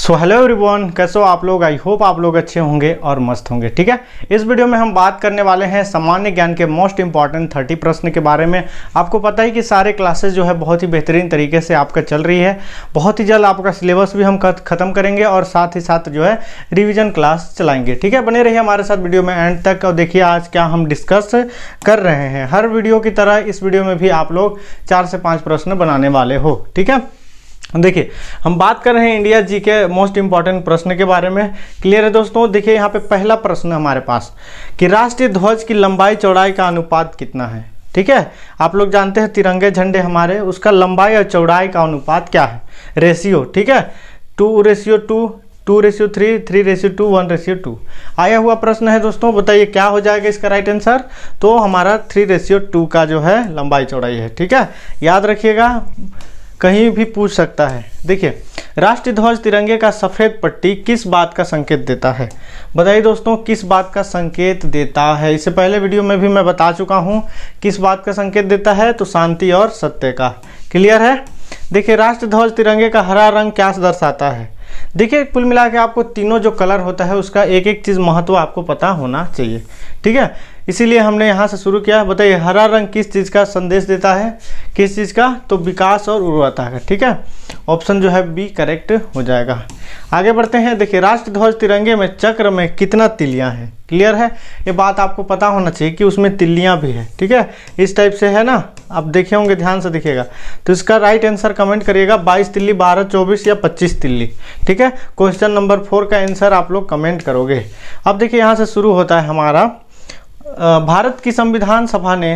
So hello everyone, कैसे हो आप लोग। आई होप आप लोग अच्छे होंगे और मस्त होंगे। ठीक है, इस वीडियो में हम बात करने वाले हैं सामान्य ज्ञान के मोस्ट इंपॉर्टेंट 30 प्रश्न के बारे में। आपको पता है कि सारे क्लासेस जो है बहुत ही बेहतरीन तरीके से आपका चल रही है। बहुत ही जल्द आपका सिलेबस भी हम खत्म करेंगे और साथ ही साथ जो है रिविजन क्लास चलाएंगे। ठीक है, बने रहिए हमारे साथ वीडियो में एंड तक। और देखिए आज क्या हम डिस्कस कर रहे हैं। हर वीडियो की तरह इस वीडियो में भी आप लोग 4 से 5 प्रश्न बनाने वाले हो। ठीक है, देखिए हम बात कर रहे हैं इंडिया जी के मोस्ट इंपॉर्टेंट प्रश्न के बारे में। क्लियर है दोस्तों। देखिए यहाँ पे पहला प्रश्न हमारे पास कि राष्ट्रीय ध्वज की लंबाई चौड़ाई का अनुपात कितना है। ठीक है, आप लोग जानते हैं तिरंगे झंडे हमारे, उसका लंबाई और चौड़ाई का अनुपात क्या है, रेशियो। ठीक है, 2:2, 2:3, 3:2, 1:2 आया हुआ प्रश्न है दोस्तों। बताइए क्या हो जाएगा इसका राइट आंसर। तो हमारा 3:2 का जो है लंबाई चौड़ाई है। ठीक है, याद रखिएगा, कहीं भी पूछ सकता है। देखिए राष्ट्रीय ध्वज तिरंगे का सफ़ेद पट्टी किस बात का संकेत देता है। बताइए दोस्तों किस बात का संकेत देता है। इससे पहले वीडियो में भी मैं बता चुका हूं किस बात का संकेत देता है, तो शांति और सत्य का। क्लियर है। देखिए राष्ट्रीय ध्वज तिरंगे का हरा रंग क्या दर्शाता है। देखिए कुल मिला के आपको तीनों जो कलर होता है उसका एक एक चीज़ महत्व आपको पता होना चाहिए। ठीक है, इसीलिए हमने यहाँ से शुरू किया। बताइए हरा रंग किस चीज़ का संदेश देता है, किस चीज़ का, तो विकास और उर्वरता का। ठीक है, ऑप्शन जो है बी करेक्ट हो जाएगा। आगे बढ़ते हैं। देखिए राष्ट्रीय ध्वज तिरंगे में चक्र में कितना तिल्लियाँ हैं। क्लियर है, ये बात आपको पता होना चाहिए कि उसमें तिल्लियाँ भी है। ठीक है, इस टाइप से है ना, आप देखे होंगे, ध्यान से देखिएगा। तो इसका राइट आंसर कमेंट करिएगा, 22 तिल्ली, 12, 24 या 25 तिल्ली। ठीक है, क्वेश्चन नंबर 4 का आंसर आप लोग कमेंट करोगे। अब देखिए यहाँ से शुरू होता है हमारा, भारत की संविधान सभा ने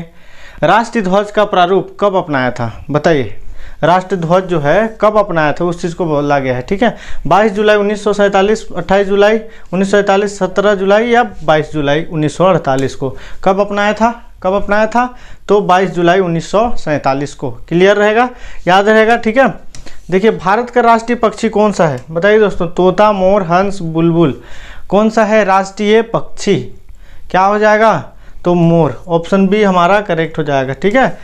राष्ट्रीय ध्वज का प्रारूप कब अपनाया था। बताइए राष्ट्रीय ध्वज जो है कब अपनाया था, उस चीज़ को बोला गया है। ठीक है, 22 जुलाई 1947, 28 जुलाई 1947, 17 जुलाई या 22 जुलाई 1948 को कब अपनाया था, कब अपनाया था, तो 22 जुलाई 1947 को। क्लियर रहेगा, याद रहेगा। ठीक है, देखिए भारत का राष्ट्रीय पक्षी कौन सा है। बताइए दोस्तों, तोता, मोर, हंस, बुलबुल, कौन सा है राष्ट्रीय पक्षी। क्या हो जाएगा, तो मोर, ऑप्शन बी हमारा करेक्ट हो जाएगा। ठीक है,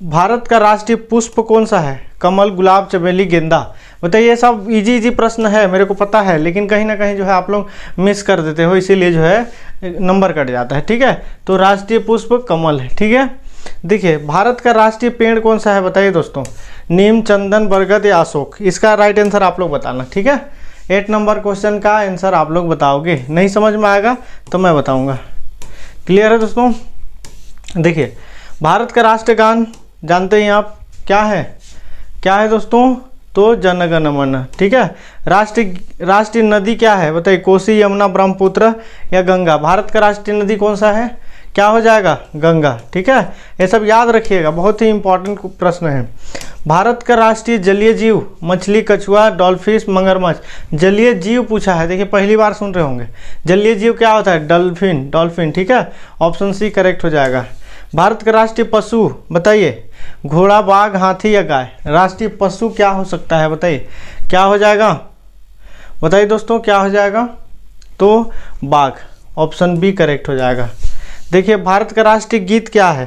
भारत का राष्ट्रीय पुष्प कौन सा है, कमल, गुलाब, चमेली, गेंदा। बताइए ये सब इजी प्रश्न है, मेरे को पता है, लेकिन कहीं ना कहीं जो है आप लोग मिस कर देते हो, इसीलिए जो है नंबर कट जाता है। ठीक है, तो राष्ट्रीय पुष्प कमल है। ठीक है, देखिए भारत का राष्ट्रीय पेड़ कौन सा है। बताइए दोस्तों, नीम, चंदन, बरगद या अशोक। इसका राइट आंसर आप लोग बताना। ठीक है, 8 नंबर क्वेश्चन का आंसर आप लोग बताओगे। नहीं समझ में आएगा तो मैं बताऊँगा। क्लियर है दोस्तों। देखिए भारत का राष्ट्रीय गान जानते हैं आप, क्या है, क्या है दोस्तों, तो जन गण मन। ठीक है, राष्ट्रीय नदी क्या है। बताइए कोसी, यमुना, ब्रह्मपुत्र या गंगा। भारत का राष्ट्रीय नदी कौन सा है, क्या हो जाएगा, गंगा। ठीक है, ये सब याद रखिएगा, बहुत ही इंपॉर्टेंट प्रश्न है। भारत का राष्ट्रीय जलीय जीव, मछली, कछुआ, डॉल्फिन, मगरमच्छ। जलीय जीव पूछा है, देखिए पहली बार सुन रहे होंगे। जलीय जीव क्या होता है, डॉल्फिन, डॉल्फिन। ठीक है, ऑप्शन सी करेक्ट हो जाएगा। भारत का राष्ट्रीय पशु बताइए, घोड़ा, बाघ, हाथी या गाय। राष्ट्रीय पशु क्या हो सकता है, बताइए क्या हो जाएगा, बताइए दोस्तों क्या हो जाएगा, तो बाघ, ऑप्शन बी करेक्ट हो जाएगा। देखिए भारत का राष्ट्रीय गीत क्या है,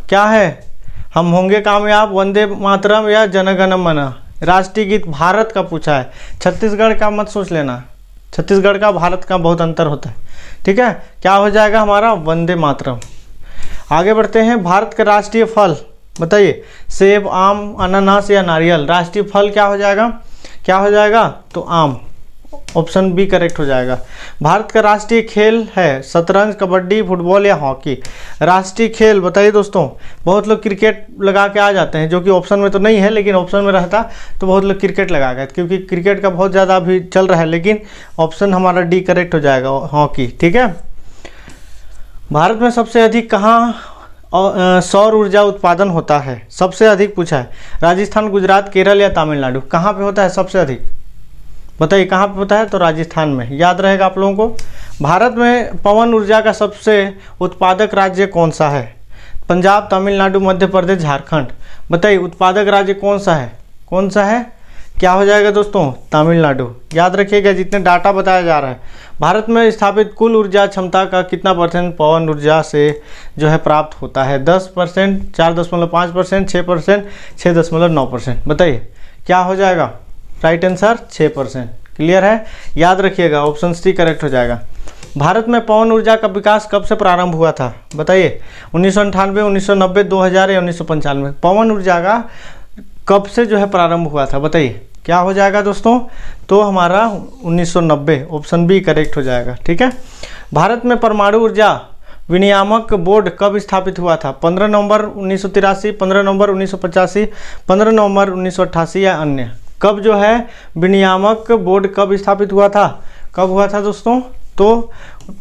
क्या है, हम होंगे कामयाब, वंदे मातरम या जन गण मन। राष्ट्रीय गीत भारत का पूछा है, छत्तीसगढ़ का मत सोच लेना, छत्तीसगढ़ का भारत का बहुत अंतर होता है। ठीक है, क्या हो जाएगा हमारा, वंदे मातरम। आगे बढ़ते हैं। भारत का राष्ट्रीय फल बताइए, सेब, आम, अनानास या नारियल। राष्ट्रीय फल क्या हो जाएगा, क्या हो जाएगा, तो आम, ऑप्शन बी करेक्ट हो जाएगा। भारत का राष्ट्रीय खेल है शतरंज, कबड्डी, फुटबॉल या हॉकी। राष्ट्रीय खेल बताइए दोस्तों, बहुत लोग क्रिकेट लगा के आ जाते हैं, जो कि ऑप्शन में तो नहीं है, लेकिन ऑप्शन में रहता तो बहुत लोग क्रिकेट लगा गए, क्योंकि क्रिकेट का बहुत ज़्यादा अभी चल रहा है, लेकिन ऑप्शन हमारा डी करेक्ट हो जाएगा, हॉकी। ठीक है, भारत में सबसे अधिक कहाँ सौर ऊर्जा उत्पादन होता है, सबसे अधिक पूछा है। राजस्थान, गुजरात, केरल या तमिलनाडु। कहाँ पे होता है सबसे अधिक, बताइए कहाँ पे होता है, तो राजस्थान में। याद रहेगा आप लोगों को। भारत में पवन ऊर्जा का सबसे उत्पादक राज्य कौन सा है। पंजाब, तमिलनाडु, मध्य प्रदेश, झारखंड। बताइए उत्पादक राज्य कौन सा है, कौन सा है, क्या हो जाएगा दोस्तों, तमिलनाडु। याद रखिएगा जितने डाटा बताया जा रहा है। भारत में स्थापित कुल ऊर्जा क्षमता का कितना % पवन ऊर्जा से जो है प्राप्त होता है। 10%, 4.5%, 6%, 6.9%। बताइए क्या हो जाएगा, राइट आंसर 6%। क्लियर है, याद रखिएगा, ऑप्शन सी करेक्ट हो जाएगा। भारत में पवन ऊर्जा का विकास कब से प्रारंभ हुआ था बताइए, 1998, 1990, 2000 या 1995। पवन ऊर्जा का कब से जो है प्रारंभ हुआ था बताइए, क्या हो जाएगा दोस्तों, तो हमारा 1990, ऑप्शन बी करेक्ट हो जाएगा। ठीक है, भारत में परमाणु ऊर्जा विनियामक बोर्ड कब स्थापित हुआ था, 15 नवंबर 1983, 15 नवंबर 1985, 15 नवंबर 1988 या अन्य। कब जो है विनियामक बोर्ड कब स्थापित हुआ था, कब हुआ था दोस्तों, तो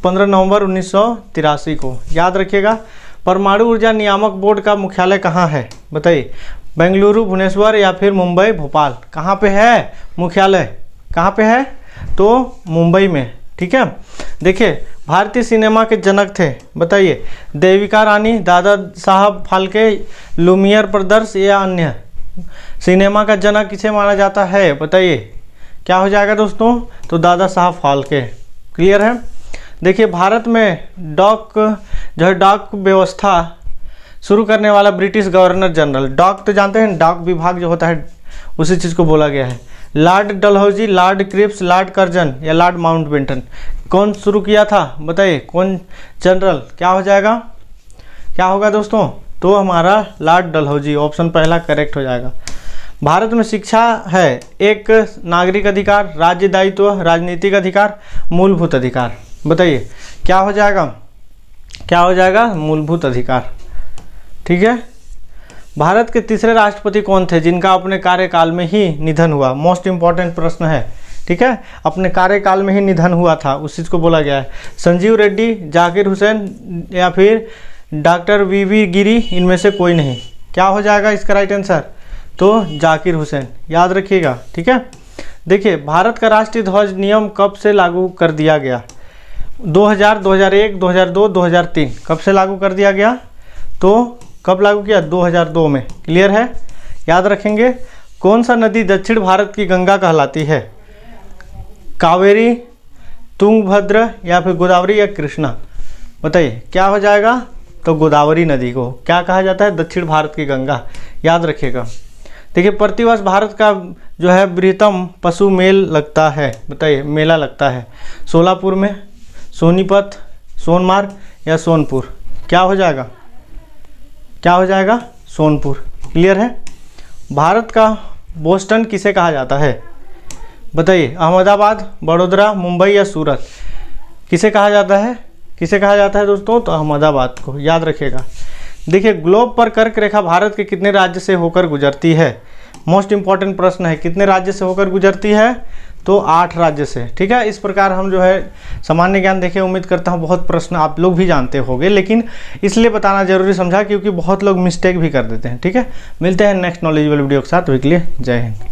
15 नवंबर 1983 को, याद रखिएगा। परमाणु ऊर्जा नियामक बोर्ड का मुख्यालय कहाँ है बताइए, बेंगलुरु, भुवनेश्वर या फिर मुंबई, भोपाल। कहाँ पे है मुख्यालय, कहाँ पे है, तो मुंबई में। ठीक है, देखिए भारतीय सिनेमा के जनक थे बताइए, देविका रानी, दादा साहब फाल्के, लुमियर ब्रदर्स या अन्य। सिनेमा का जनक किसे माना जाता है बताइए, क्या हो जाएगा दोस्तों, तो दादा साहब फाल्के। क्लियर है, देखिए भारत में डाक जो है डाक व्यवस्था शुरू करने वाला ब्रिटिश गवर्नर जनरल, डाक तो जानते हैं, डाक विभाग जो होता है उसी चीज़ को बोला गया है। Lord Dalhousie, Lord Cripps, Lord Curzon या लॉर्ड माउंटबेटन, कौन शुरू किया था बताइए, कौन जनरल, क्या हो जाएगा, क्या होगा दोस्तों, तो हमारा लॉर्ड डलहौजी, ऑप्शन पहला करेक्ट हो जाएगा। भारत में शिक्षा है एक नागरिक अधिकार, राज्य दायित्व, राजनीतिक अधिकार, मूलभूत अधिकार। बताइए क्या हो जाएगा, क्या हो जाएगा, मूलभूत अधिकार। ठीक है, भारत के तीसरे राष्ट्रपति कौन थे जिनका अपने कार्यकाल में ही निधन हुआ, मोस्ट इंपॉर्टेंट प्रश्न है। ठीक है, अपने कार्यकाल में ही निधन हुआ था, उस चीज़ को बोला गया है। संजीव रेड्डी, जाकिर हुसैन या फिर डॉक्टर वी गिरी, इनमें से कोई नहीं। क्या हो जाएगा इसका राइट आंसर, तो जाकिर हुसैन, याद रखिएगा। ठीक है, देखिए भारत का राष्ट्रीय ध्वज नियम कब से लागू कर दिया गया, 2000, 2001, 2002, 2003। कब से लागू कर दिया गया, तो कब लागू किया, 2002 में। क्लियर है, याद रखेंगे। कौन सा नदी दक्षिण भारत की गंगा कहलाती है, कावेरी, तुंगभद्र या फिर गोदावरी या कृष्णा। बताइए क्या हो जाएगा, तो गोदावरी नदी को क्या कहा जाता है, दक्षिण भारत की गंगा, याद रखिएगा। देखिए प्रतिवर्ष भारत का जो है बृहत्तम पशु मेल लगता है बताइए, मेला लगता है, सोलापुर में, सोनीपत, सोनमार्ग या सोनपुर। क्या हो जाएगा, क्या हो जाएगा, सोनपुर। क्लियर है, भारत का बोस्टन किसे कहा जाता है बताइए, अहमदाबाद, बड़ोदरा, मुंबई या सूरत। किसे कहा जाता है, किसे कहा जाता है दोस्तों, तो अहमदाबाद को, याद रखिएगा। देखिए ग्लोब पर कर्क रेखा भारत के कितने राज्य से होकर गुजरती है, मोस्ट इंपॉर्टेंट प्रश्न है, कितने राज्य से होकर गुजरती है, तो 8 राज्य से। ठीक है, इस प्रकार हम जो है सामान्य ज्ञान देखें, उम्मीद करता हूँ बहुत प्रश्न आप लोग भी जानते होंगे, लेकिन इसलिए बताना जरूरी समझा क्योंकि बहुत लोग मिस्टेक भी कर देते हैं। ठीक है, मिलते हैं नेक्स्ट नॉलेजेबल वीडियो के साथ, अभी के लिए जय हिंद।